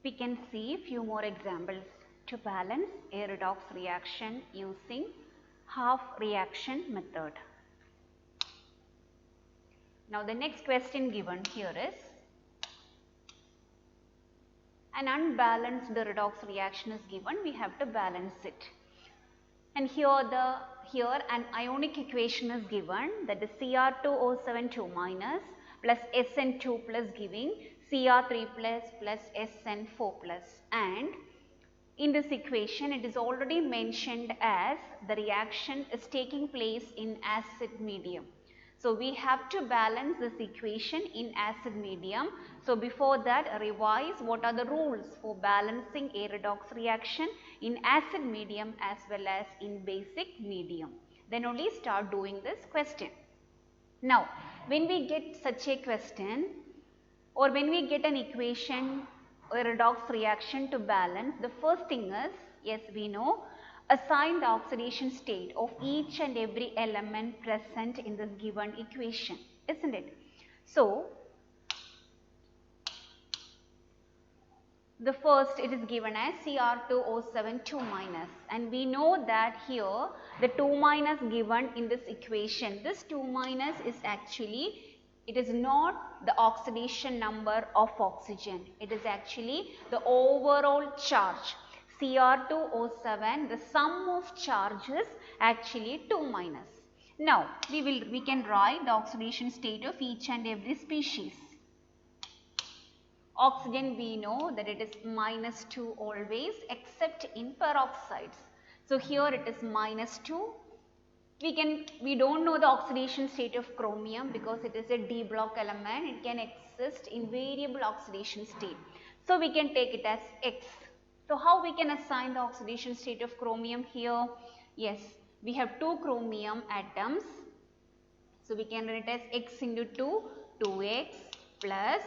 We can see few more examples to balance a redox reaction using half reaction method. Now the next question given here is an unbalanced redox reaction is given, we have to balance it. And here an ionic equation is given, that is Cr2O7 2 minus plus Sn2 plus giving Cr3 plus Sn4 plus, and in this equation it is already mentioned as the reaction is taking place in acid medium. So we have to balance this equation in acid medium. So before that, revise what are the rules for balancing a redox reaction in acid medium as well as in basic medium. Then only start doing this question. Now when we get such a question, or when we get an equation or redox reaction to balance, the first thing is, yes, we know, assign the oxidation state of each and every element present in this given equation, isn't it? So the first, it is given as Cr2O7 2 minus, and we know that here the 2 minus given in this equation, this 2 minus is actually, it is not the oxidation number of oxygen, it is actually the overall charge. Cr2O7, the sum of charges actually 2 minus. Now we can write the oxidation state of each and every species. Oxygen, we know that it is -2 always except in peroxides. So here it is -2. We don't know the oxidation state of chromium because it is a D block element. It can exist in variable oxidation state. So we can take it as X. So how we can assign the oxidation state of chromium here? Yes, we have 2 chromium atoms. So we can write it as X into 2, 2X plus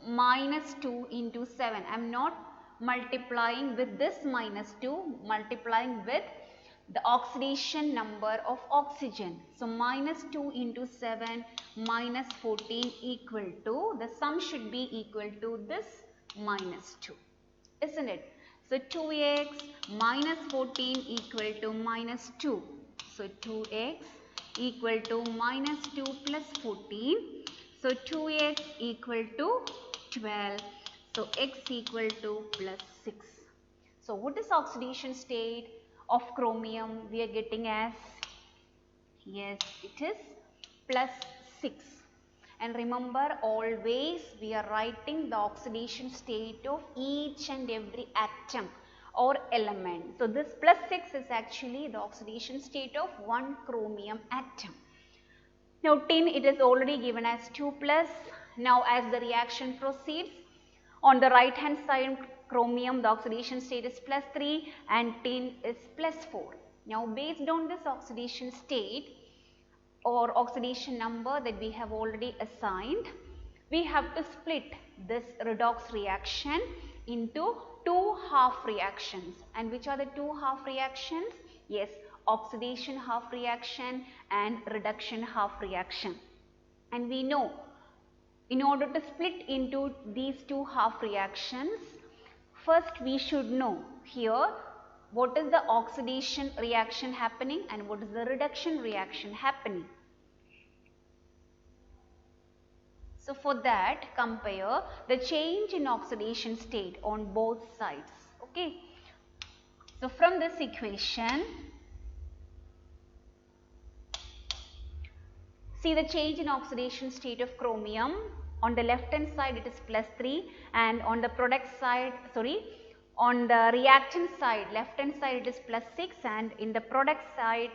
-2 into 7. I am not multiplying with this -2, multiplying with the oxidation number of oxygen. So -2 into 7 minus 14 equal to, the sum should be equal to this -2, isn't it? So 2x minus 14 equal to -2. So 2x equal to -2 plus 14. So 2x equal to 12. So x equal to plus 6. So what is oxidation state of chromium? We are getting as, yes, it is plus 6. And remember, always we are writing the oxidation state of each and every atom or element. So this plus 6 is actually the oxidation state of one chromium atom. Now tin, it is already given as 2 plus. Now as the reaction proceeds, on the right hand side chromium, the oxidation state is plus 3 and tin is plus 4. Now based on this oxidation state or oxidation number that we have already assigned, we have to split this redox reaction into 2 half reactions. And which are the 2 half reactions? Yes, oxidation half reaction and reduction half reaction. And we know, in order to split into these 2 half reactions, first we should know here what is the oxidation reaction happening and what is the reduction reaction happening. So for that, compare the change in oxidation state on both sides. Okay. So from this equation, see the change in oxidation state of chromium. On the left hand side it is plus 3, and on the product side, on the reactant side, left hand side it is plus 6, and in the product side,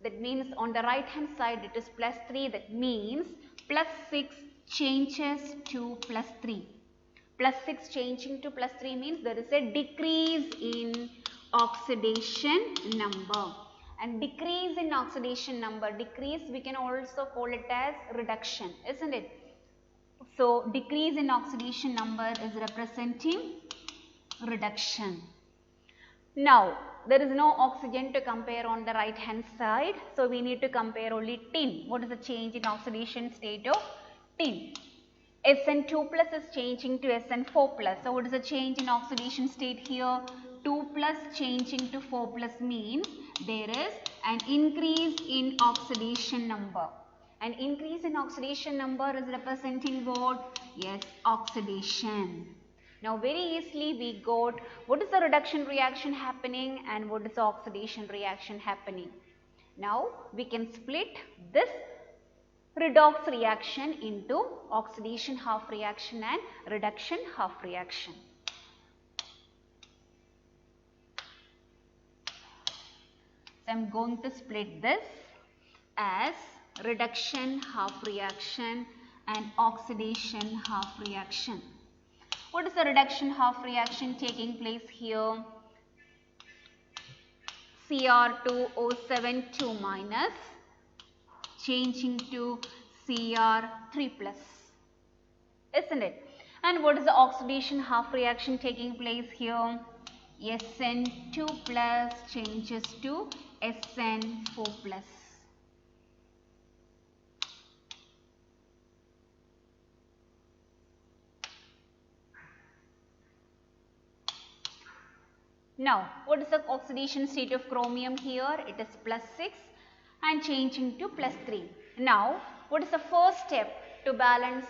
that means on the right hand side it is plus 3. That means plus 6 changes to plus 3. Plus 6 changing to plus 3 means there is a decrease in oxidation number. And decrease in oxidation number, decrease we can also call it as reduction, isn't it? So decrease in oxidation number is representing reduction. Now there is no oxygen to compare on the right hand side, so we need to compare only tin. What is the change in oxidation state of tin? Sn2 plus is changing to Sn4 plus. So what is the change in oxidation state here? 2 plus changing to 4 plus means there is an increase in oxidation number. An increase in oxidation number is representing what? Yes, oxidation. Now very easily we got what is the reduction reaction happening and what is the oxidation reaction happening. Now we can split this redox reaction into oxidation half reaction and reduction half reaction. So I am going to split this as reduction half reaction and oxidation half reaction. What is the reduction half reaction taking place here? Cr2O7 2 minus changing to Cr3 plus, isn't it? And what is the oxidation half reaction taking place here? Sn2 plus changes to Sn4 plus. Now, what is the oxidation state of chromium here? It is plus 6 and changing to plus 3. Now, what is the first step to balance?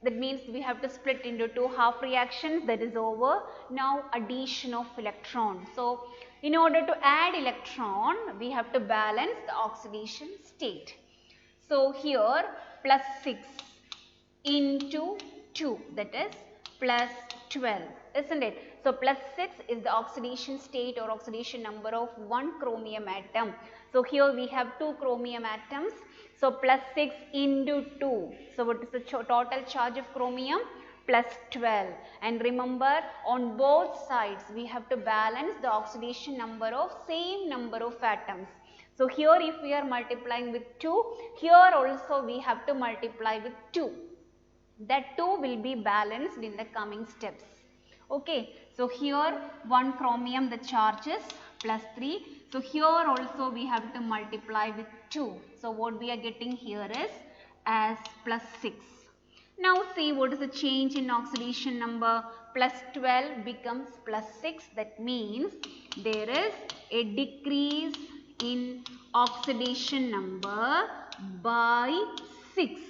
That means we have to split into two half reactions. That is over. Now, addition of electron. So, in order to add electron, we have to balance the oxidation state. So, here plus 6 into 2, that is plus 12, isn't it? So, plus 6 is the oxidation state or oxidation number of one chromium atom. So, here we have two chromium atoms. So, plus 6 into 2. So, what is the total charge of chromium? Plus 12. And remember, on both sides we have to balance the oxidation number of same number of atoms. So, here if we are multiplying with 2, here also we have to multiply with 2. That 2 will be balanced in the coming steps. Okay. So, here one chromium the charge is plus 3. So, here also we have to multiply with 2. So, what we are getting here is as plus 6. Now, see what is the change in oxidation number? Plus 12 becomes plus 6. That means there is a decrease in oxidation number by 6,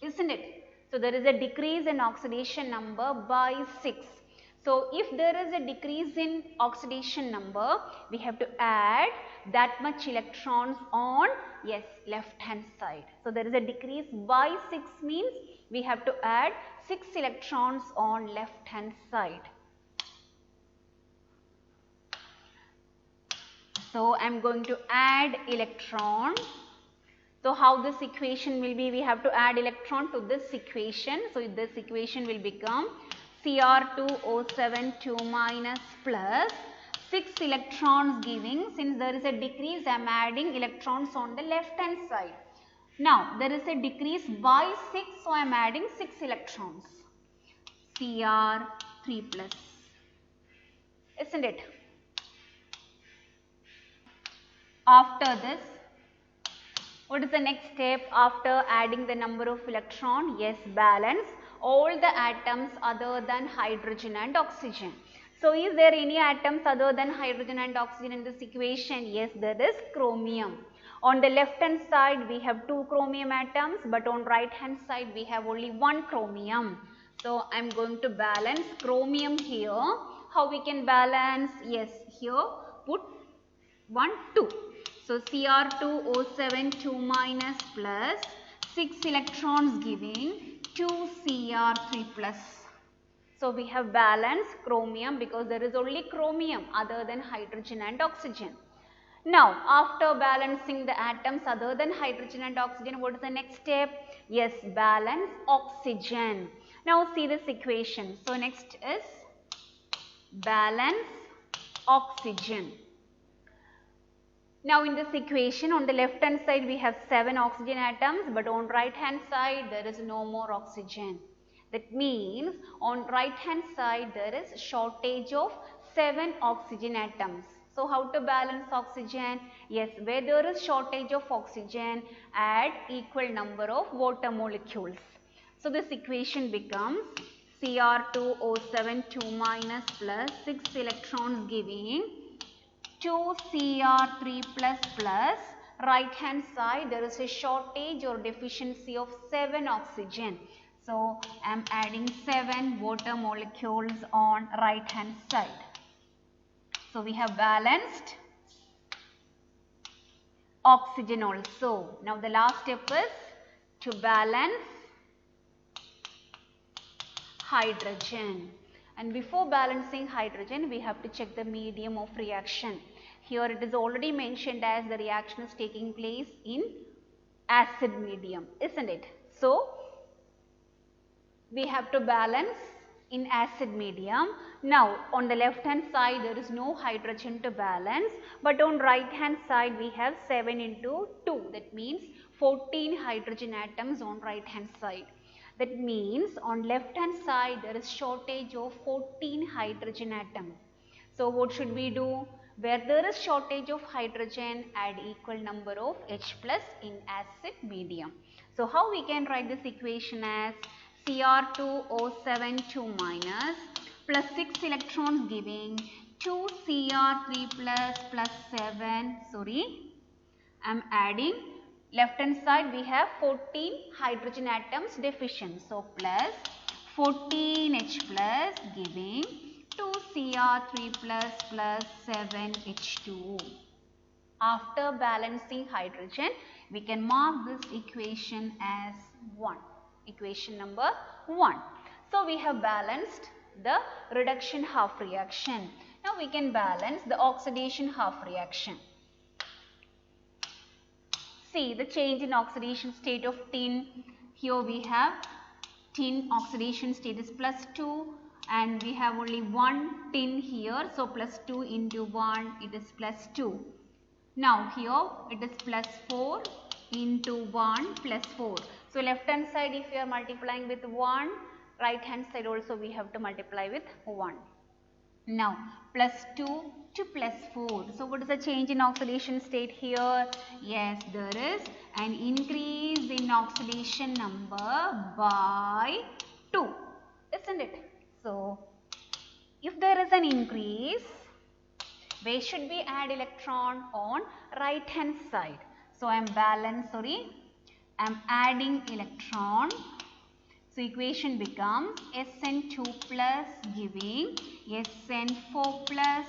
isn't it? So, there is a decrease in oxidation number by 6. So, if there is a decrease in oxidation number, we have to add that much electrons on, yes, left hand side. So, there is a decrease by 6 means we have to add 6 electrons on left hand side. So, I am going to add electron. So, how this equation will be? We have to add electron to this equation. So, this equation will become Cr2O7 2 minus plus 6 electrons giving, since there is a decrease, I am adding electrons on the left hand side. Now, there is a decrease by 6, so I am adding 6 electrons, Cr3 plus, isn't it? After this, what is the next step after adding the number of electron? Yes, balance all the atoms other than hydrogen and oxygen. So, is there any atoms other than hydrogen and oxygen in this equation? Yes, there is chromium. On the left hand side we have 2 chromium atoms, but on right hand side we have only 1 chromium. So, I am going to balance chromium here. How we can balance? Yes, here put 1, 2. So, Cr2O7 2 minus plus 6 electrons giving 2 Cr3 plus. So, we have balanced chromium because there is only chromium other than hydrogen and oxygen. Now, after balancing the atoms other than hydrogen and oxygen, what is the next step? Yes, balance oxygen. Now, see this equation. So, next is balance oxygen. Now, in this equation, on the left hand side we have 7 oxygen atoms, but on right hand side there is no more oxygen. That means on right hand side there is shortage of 7 oxygen atoms. So, how to balance oxygen? Yes, where there is shortage of oxygen, add equal number of water molecules. So this equation becomes Cr2O7 2 minus plus 6 electrons giving 2 Cr3 plus right hand side there is a shortage or deficiency of 7 oxygen. So I am adding 7 water molecules on right hand side. So we have balanced oxygen also. Now the last step is to balance hydrogen. And before balancing hydrogen, we have to check the medium of reaction. Here it is already mentioned as the reaction is taking place in acid medium, isn't it? So we have to balance in acid medium. Now on the left hand side there is no hydrogen to balance, but on right hand side we have 7 into 2, that means 14 hydrogen atoms on right hand side. That means on left hand side there is shortage of 14 hydrogen atoms. So what should we do? Where there is shortage of hydrogen, add equal number of H plus in acid medium. So how we can write this equation as Cr2O7 2 minus plus 6 electrons giving 2 Cr3 plus 7, I am adding left hand side we have 14 hydrogen atoms deficient. So plus 14H plus giving 2 Cr3 plus 7 H2O. After balancing hydrogen, we can mark this equation as 1. Equation number 1. So we have balanced the reduction half reaction. Now we can balance the oxidation half reaction. See the change in oxidation state of tin. Here we have tin oxidation state is plus 2 and we have only one tin here. So plus 2 into 1 it is plus 2. Now here it is plus 4 into 1 plus 4. So left hand side if we are multiplying with 1, right hand side also we have to multiply with 1. Now plus 2 to plus 4. So what is the change in oxidation state here? Yes, there is an increase in oxidation number by 2, isn't it? So if there is an increase, where should we add electron? On right hand side. So I am adding electron. So equation becomes Sn2 plus giving Sn4 plus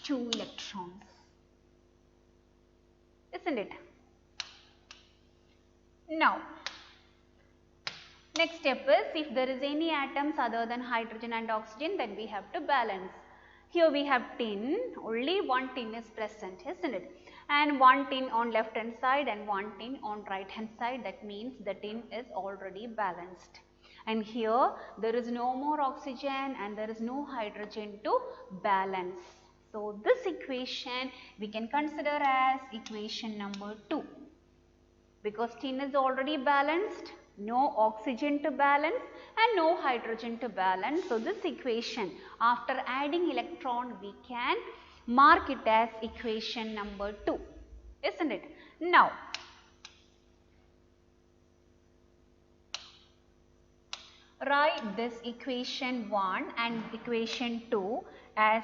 2 electrons, isn't it? Now next step is if there is any atoms other than hydrogen and oxygen, then we have to balance. Here we have tin, only one tin is present, isn't it? And one tin on left hand side and one tin on right hand side, that means the tin is already balanced. And here there is no more oxygen and there is no hydrogen to balance. So this equation we can consider as equation number 2. Because tin is already balanced, no oxygen to balance and no hydrogen to balance. So this equation after adding electron we can mark it as equation number 2, isn't it? Now write this equation 1 and equation 2 as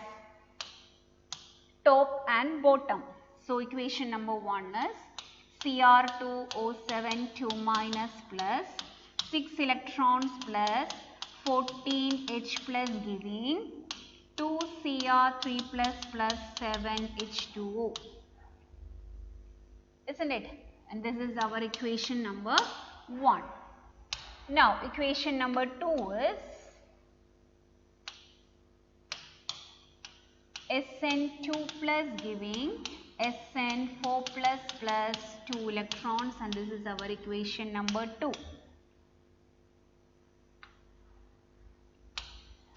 top and bottom. So equation number 1 is Cr2O7 2 minus plus 6 electrons plus 14H plus giving 2 Cr3 plus 7 H2O, isn't it? And this is our equation number 1. Now equation number 2 is Sn2 plus giving Sn4 plus 2 electrons, and this is our equation number 2.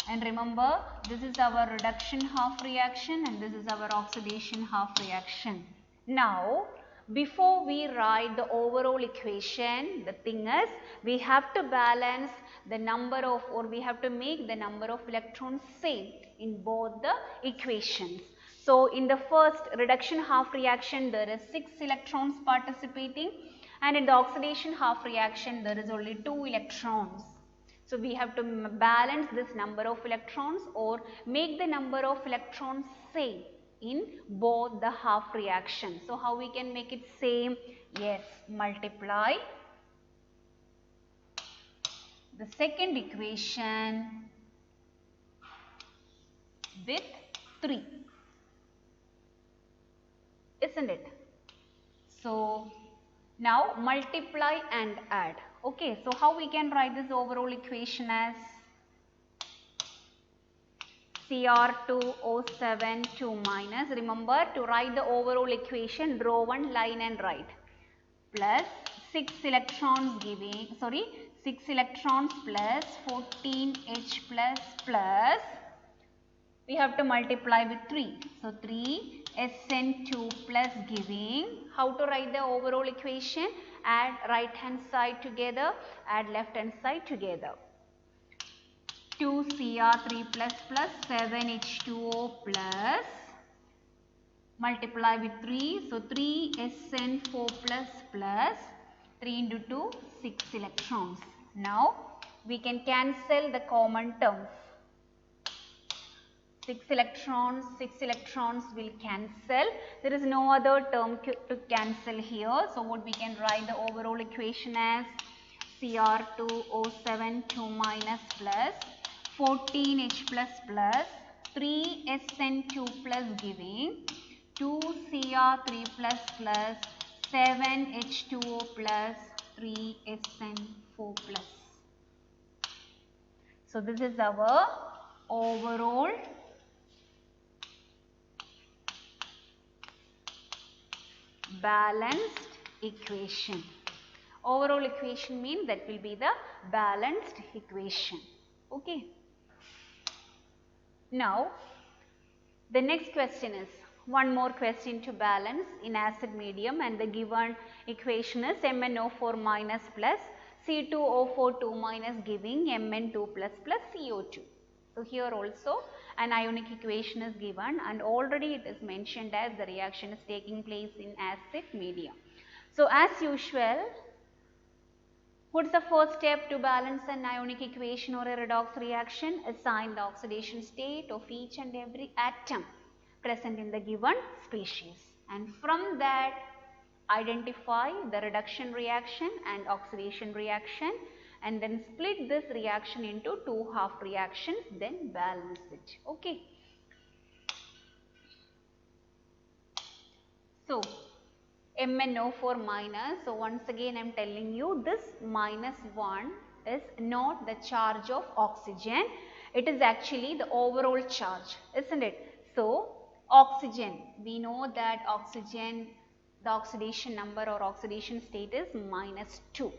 And remember, this is our reduction half reaction and this is our oxidation half reaction. Now before we write the overall equation, the thing is we have to balance the number of, or we have to make the number of electrons same in both the equations. So in the first reduction half reaction there is 6 electrons participating and in the oxidation half reaction there is only 2 electrons. So we have to balance this number of electrons or make the number of electrons same in both the half reactions. So how we can make it same? Yes, multiply the second equation with 3, isn't it? So now multiply and add. Okay, so how we can write this overall equation as Cr2O7 2 minus, remember to write the overall equation, draw one line and write, plus 6 electrons plus 14H plus we have to multiply with 3. So 3 SN2 plus giving, how to write the overall equation? Add right hand side together, add left hand side together. 2 Cr3 plus 7H2O plus multiply with 3. So 3 SN4 plus 3 into 2 6 electrons. Now we can cancel the common terms. 6 electrons will cancel. There is no other term to cancel here. So what we can write the overall equation as Cr2O7 2 minus plus 14H plus 3SN2 plus giving 2 Cr3 plus 7H2O plus 3SN4 plus. So this is our overall balanced equation. Overall equation means that will be the balanced equation. Okay. Now the next question is one more question to balance in acid medium, and the given equation is MnO4 minus plus C2O4 2 minus giving Mn2 plus CO2. So here also an ionic equation is given, and already it is mentioned as the reaction is taking place in acid medium. So as usual, what is the first step to balance an ionic equation or a redox reaction? Assign the oxidation state of each and every atom present in the given species, and from that identify the reduction reaction and oxidation reaction, and then split this reaction into 2 half reactions, then balance it. Okay. So MnO4 minus, so once again I am telling you this minus 1 is not the charge of oxygen, it is actually the overall charge, isn't it? So oxygen, we know that oxygen, the oxidation number or oxidation state is minus 2.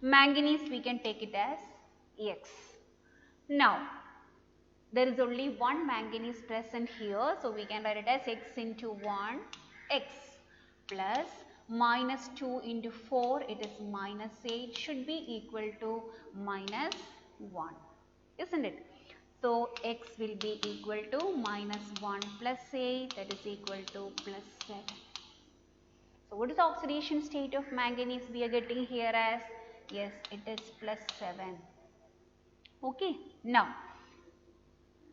Manganese we can take it as X. Now there is only one manganese present here, so we can write it as X into 1 X plus minus 2 into 4, it is minus 8, should be equal to minus 1, isn't it? So X will be equal to minus 1 plus 8, that is equal to plus 7. So what is the oxidation state of manganese we are getting here as? Yes, it is plus 7. Okay. Now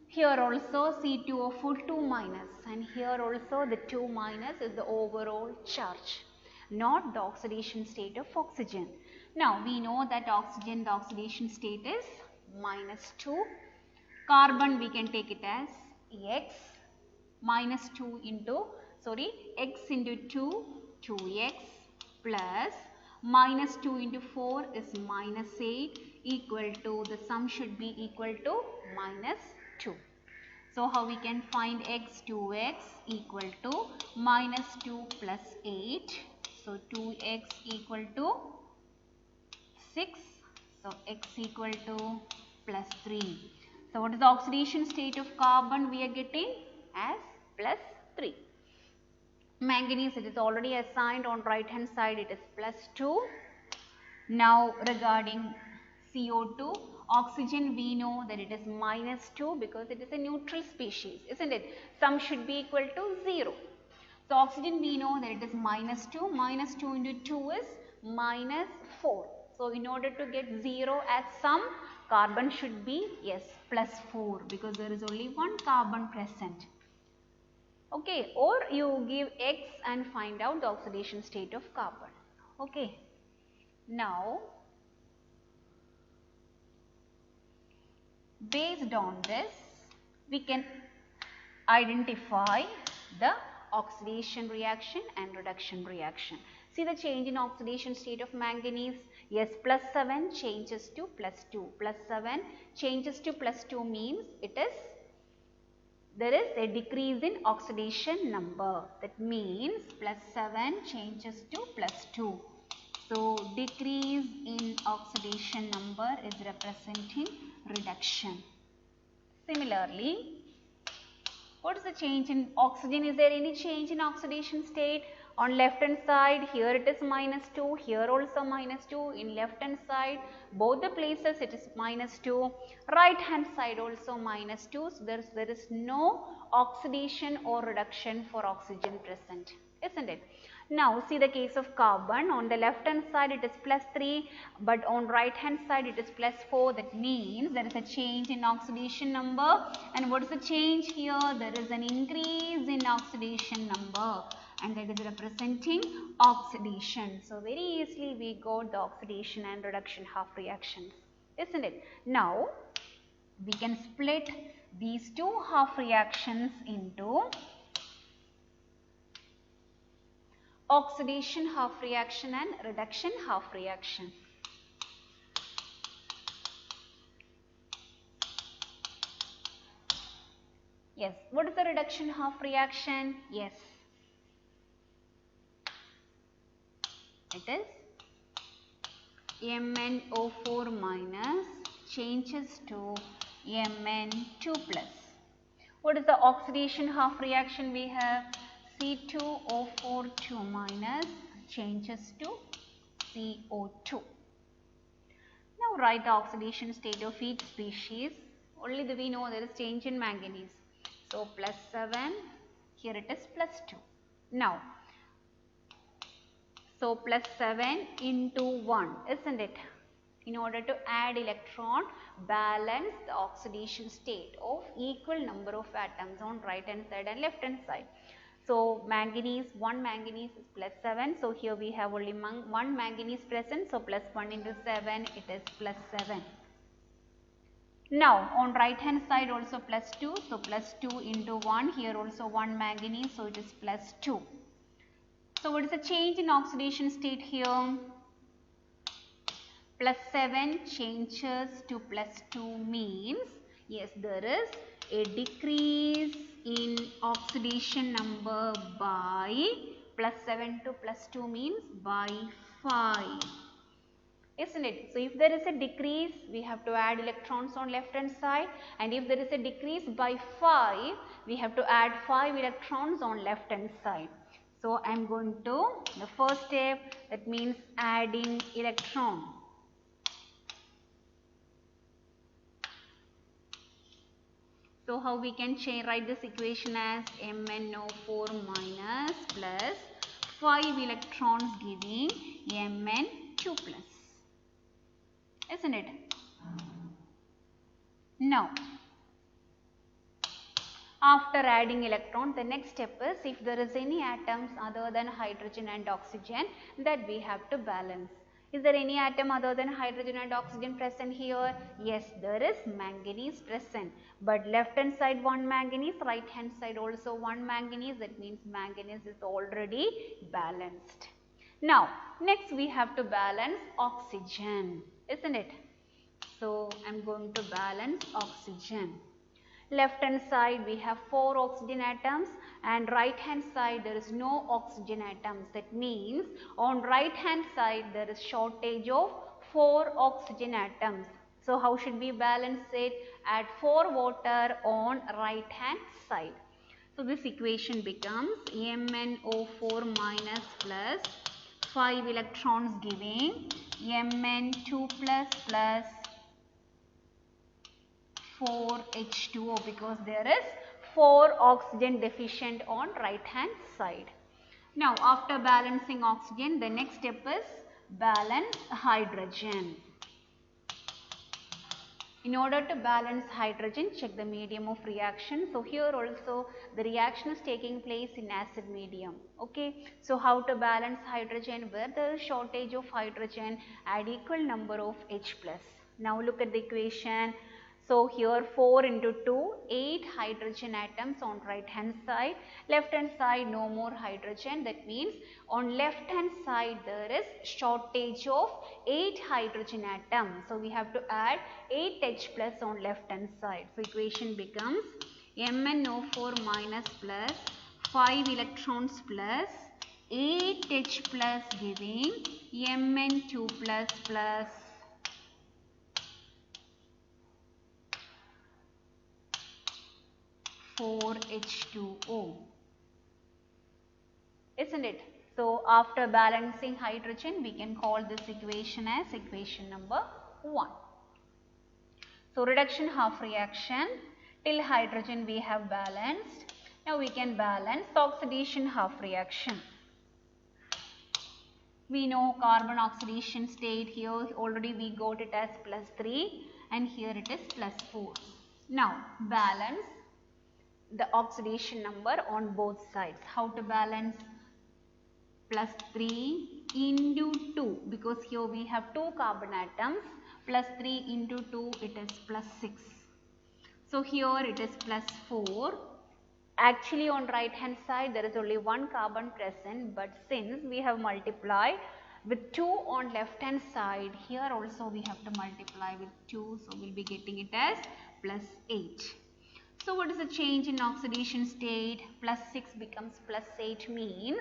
here also C2O4 2 minus, and here also the 2 minus is the overall charge, not the oxidation state of oxygen. Now we know that oxygen, the oxidation state is minus 2. Carbon we can take it as X minus 2 into, X into 2, 2X plus minus 2 into 4 is minus 8 equal to, the sum should be equal to minus 2. So how we can find X, 2X equal to minus 2 plus 8. So 2X equal to 6. So X equal to plus 3. So what is the oxidation state of carbon we are getting as plus 3. Manganese, it is already assigned on right hand side, it is plus 2. Now regarding CO2, oxygen we know that it is minus 2 because it is a neutral species, isn't it? Sum should be equal to 0. So oxygen we know that it is minus 2. Minus 2 into 2 is minus 4. So in order to get 0 as sum, carbon should be, yes, plus 4 because there is only one carbon present. Okay, or you give X and find out the oxidation state of carbon. Okay, now based on this, we can identify the oxidation reaction and reduction reaction. See the change in oxidation state of manganese. Yes, plus 7 changes to plus 2. Plus 7 changes to plus 2 means there is a decrease in oxidation number. That means plus 7 changes to plus 2. So decrease in oxidation number is representing reduction. Similarly, what is the change in oxygen? Is there any change in oxidation state? On left hand side, here it is minus 2, here also minus 2. In left hand side, both the places it is minus 2. Right hand side also minus 2. So there is no oxidation or reduction for oxygen present, isn't it? Now see the case of carbon. On the left hand side it is plus 3, but on right hand side it is plus 4. That means there is a change in oxidation number. And what is the change here? There is an increase in oxidation number, and that is representing oxidation. So very easily we got the oxidation and reduction half reactions, isn't it? Now we can split these two half reactions into oxidation half reaction and reduction half reaction. Yes, what is the reduction half reaction? Yes, it is MnO4 minus changes to Mn2 plus. What is the oxidation half reaction we have? C2O4 2 minus changes to CO2. Now write the oxidation state of each species. Only we know there is change in manganese. So plus 7, here it is plus 2. Now, so plus 7 into 1, isn't it? In order to add electron, balance the oxidation state of equal number of atoms on right hand side and left hand side. So manganese, one manganese is plus 7. So here we have only one manganese present. So plus 1 into 7, it is plus 7. Now on right hand side also plus 2. So plus 2 into 1. Here also 1 manganese. So it is plus 2. So what is the change in oxidation state here? Plus 7 changes to plus 2 means, yes, there is a decrease in oxidation number by plus 7 to plus 2 means by 5, isn't it? So if there is a decrease, we have to add electrons on left hand side, and if there is a decrease by 5, we have to add 5 electrons on left hand side. So I am going to the first step, that means adding electron. So how we can write this equation as MnO4 minus plus 5 electrons giving Mn2 plus, isn't it? Now, after adding electron, the next step is if there is any atoms other than hydrogen and oxygen, that we have to balance. Is there any atom other than hydrogen and oxygen present here? Yes, there is manganese present. But left hand side 1 manganese, right hand side also 1 manganese. That means manganese is already balanced. Now, next we have to balance oxygen, isn't it? So, I am going to balance oxygen. Left hand side we have 4 oxygen atoms, and right hand side there is no oxygen atoms. That means on right hand side there is shortage of 4 oxygen atoms. So how should we balance it? Add 4 water on right hand side. So this equation becomes MnO4 minus plus 5 electrons giving Mn2 plus 4H2O, because there is 4 oxygen deficient on right hand side. Now after balancing oxygen, the next step is balance hydrogen. In order to balance hydrogen, check the medium of reaction. So here also the reaction is taking place in acid medium. Okay. So how to balance hydrogen? Where there is shortage of hydrogen, add equal number of H plus. Now look at the equation. So here 4 into 2, 8 hydrogen atoms on right hand side. Left hand side no more hydrogen. That means on left hand side there is shortage of 8 hydrogen atoms. So we have to add 8 H plus on left hand side. So equation becomes MnO4 minus plus 5 electrons plus 8 H plus giving Mn2 plus plus 4H2O, isn't it? So after balancing hydrogen, we can call this equation as equation number 1. So reduction half reaction, till hydrogen we have balanced. Now we can balance oxidation half reaction. We know carbon oxidation state, here already we got it as +3 and here it is +4. Now balance the oxidation number on both sides. How to balance? +3 into 2, because here we have 2 carbon atoms, +3 into 2 it is +6. So here it is +4. Actually on right hand side there is only 1 carbon present, but since we have multiplied with 2 on left hand side, here also we have to multiply with 2, so we will be getting it as +8. So what is the change in oxidation state? +6 becomes +8 means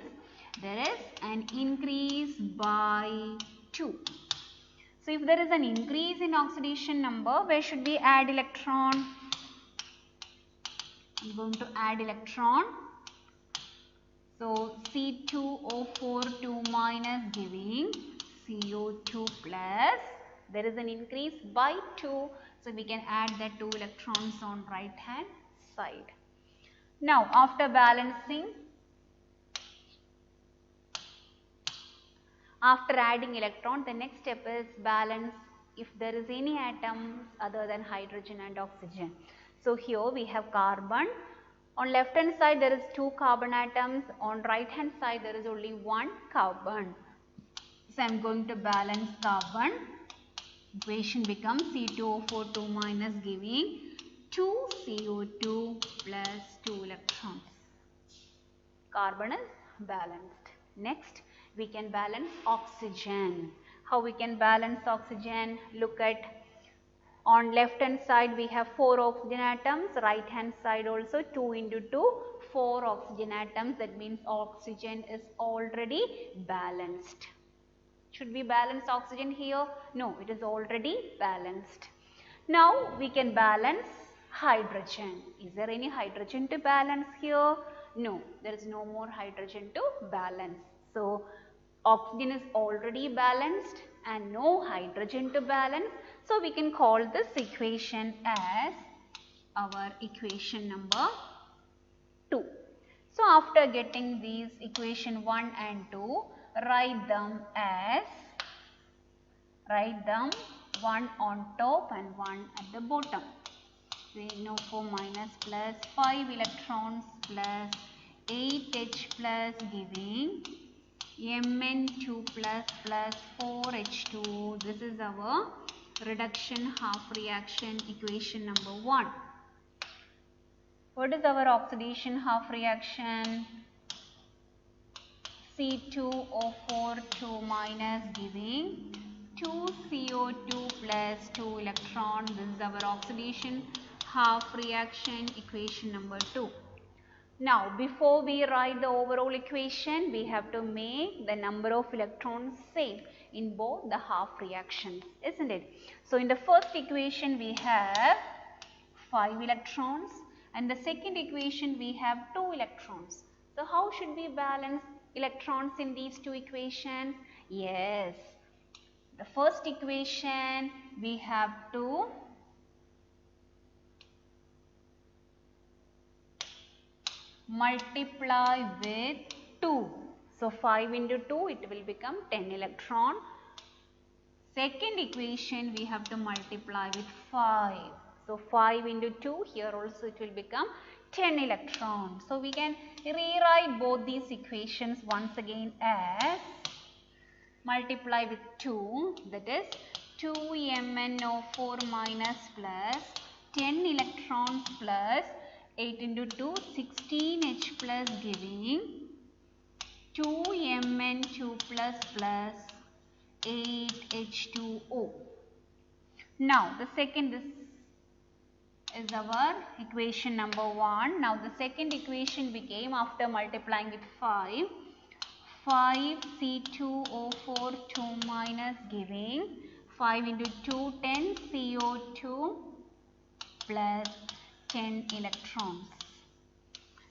there is an increase by 2. So if there is an increase in oxidation number, where should we add electron? I am going to add electron. So C2O4 2 minus giving CO2 plus. There is an increase by 2. So we can add the 2 electrons on right hand side. Now after balancing, after adding electron, the next step is balance if there is any atoms other than hydrogen and oxygen. So here we have carbon. On left hand side there is 2 carbon atoms. On right hand side there is only 1 carbon. So I am going to balance carbon. Equation becomes C2O4 2 minus giving 2 CO2 plus 2 electrons. Carbon is balanced. Next we can balance oxygen. How we can balance oxygen? Look at on left hand side we have 4 oxygen atoms, right hand side also 2 into 2, 4 oxygen atoms. That means oxygen is already balanced. Should we balance oxygen here? No, it is already balanced. Now we can balance hydrogen. Is there any hydrogen to balance here? No, there is no more hydrogen to balance. So oxygen is already balanced and no hydrogen to balance. So we can call this equation as our equation number 2. So after getting these equation 1 and 2, write them one on top and one at the bottom. NO4 minus plus 5 electrons plus 8H plus giving Mn2 plus plus 4H2. This is our reduction half reaction equation number 1. What is our oxidation half reaction? C2O4 2 minus giving 2 CO2 plus 2 electron. This is our oxidation half reaction equation number 2. Now before we write the overall equation, we have to make the number of electrons same in both the half reactions, isn't it? So in the first equation we have 5 electrons and the second equation we have 2 electrons. So how should we balance electrons in these two equations? Yes, the first equation we have to multiply with 2. So 5 into 2 it will become 10 electron. Second equation we have to multiply with 5. So 5 into 2, here also it will become 10 electrons. So we can rewrite both these equations once again as multiply with 2, that is 2MnO4 minus plus 10 electrons plus 8 into 2, 16H plus giving 2Mn2 plus plus 8H2O. Now the second is our equation number 1. Now the second equation became, after multiplying with 5, 5C2O4 2 minus giving 5 into 2, 10 CO2 plus 10 electrons.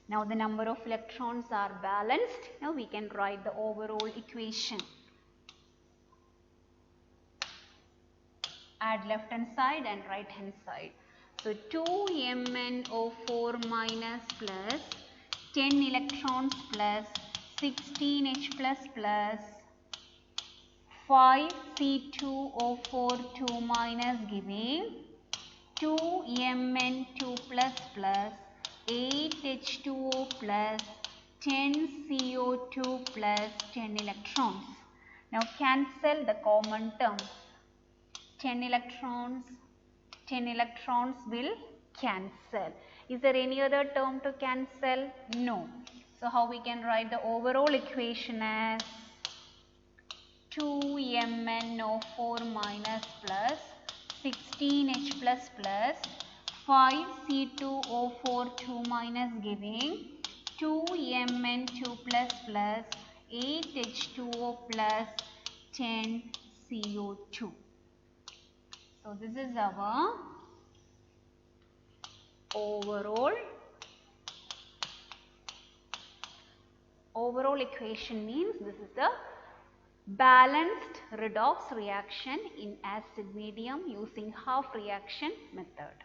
Now the number of electrons are balanced. Now we can write the overall equation. Add left hand side and right hand side. So 2MnO4 minus plus 10 electrons plus 16H plus plus 5C2O4 2 minus giving 2Mn2 plus plus 8H2O plus 10 CO2 plus 10 electrons. Now cancel the common terms. 10 electrons will cancel. Is there any other term to cancel? No. So how we can write the overall equation as 2MnO4 minus plus 16H plus plus 5C2O4 2 minus giving 2Mn2 plus plus 8H2O plus 10 CO2. So this is our overall equation, means this is the balanced redox reaction in acid medium using half reaction method.